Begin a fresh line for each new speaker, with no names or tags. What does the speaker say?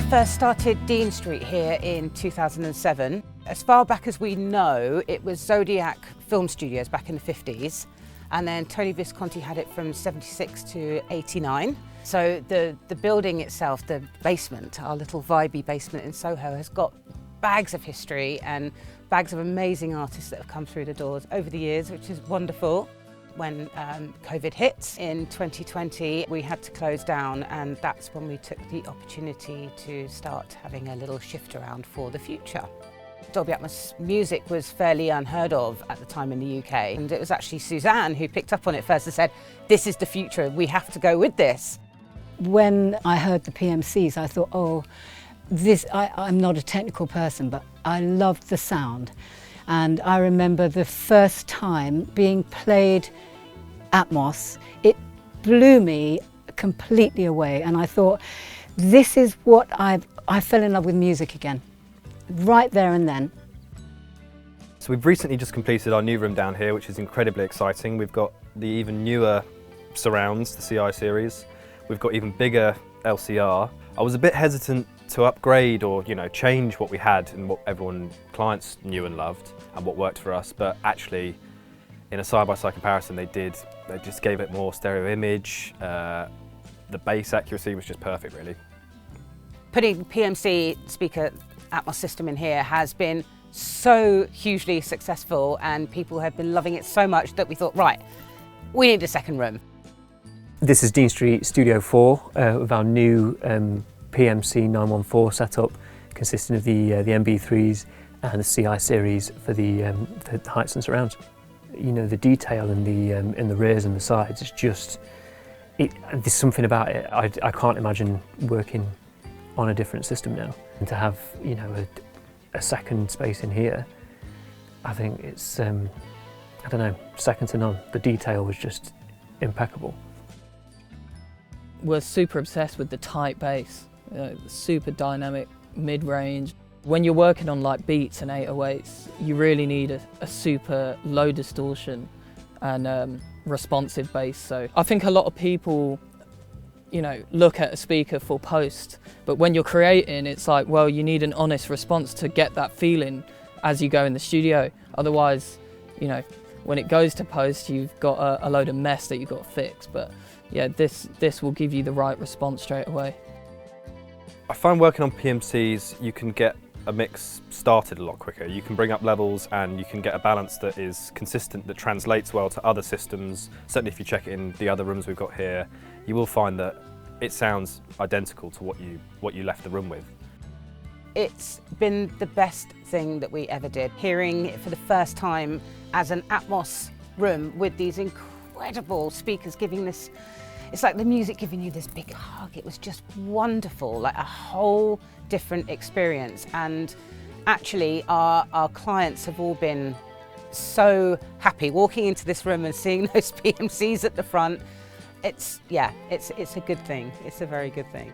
first started Dean Street here in 2007. As far back as we know, it was Zodiac Film Studios back in the 50s, and then Tony Visconti had it from 76 to 89. So the building itself, the basement, our little vibey basement in Soho, has got bags of history and bags of amazing artists that have come through the doors over the years, which is wonderful. When COVID hit in 2020, we had to close down, and that's when we took the opportunity to start having a little shift around for the future. Dolby Atmos music was fairly unheard of at the time in the UK, and it was actually Suzanne who picked up on it first and said, "This is the future, we have to go with this."
When I heard the PMCs, I thought, oh, I'm not a technical person, but I loved the sound. And I remember the first time being played Atmos, it blew me completely away, and I thought, this is what I fell in love with music again, right there and then.
So we've recently just completed our new room down here, which is incredibly exciting. We've got the even newer surrounds, the CI series. We've got even bigger LCR. I was a bit hesitant to upgrade or change what we had and what clients knew and loved and what worked for us, but actually in a side-by-side comparison they just gave it more stereo image. The bass accuracy was just perfect, really.
Putting PMC speaker Atmos system in here has been so hugely successful, and people have been loving it so much that we thought, right, we need a second room.
This is Dean Street Studio 4 with our new PMC 914 setup, consisting of the MB3s and the CI series for the heights and surrounds. The detail in the rears and the sides is just, there's something about it. I can't imagine working on a different system now. And to have a second space in here, I think it's I don't know, second to none. The detail was just impeccable.
We're super obsessed with the tight bass, super dynamic mid-range. When you're working on like beats and 808s, you really need a super low distortion and responsive bass. So I think a lot of people, look at a speaker for post, but when you're creating, it's like, well, you need an honest response to get that feeling as you go in the studio. Otherwise, when it goes to post, you've got a load of mess that you've got to fix. But yeah, this will give you the right response straight away.
I find working on PMCs, you can get a mix started a lot quicker. You can bring up levels and you can get a balance that is consistent, that translates well to other systems. Certainly if you check it in the other rooms we've got here, you will find that it sounds identical to what you left the room with.
It's been the best thing that we ever did. Hearing it for the first time as an Atmos room with these incredible speakers giving this, it's like the music giving you this big hug. It was just wonderful, like a whole different experience. And actually our clients have all been so happy walking into this room and seeing those PMCs at the front. It's a good thing. It's a very good thing.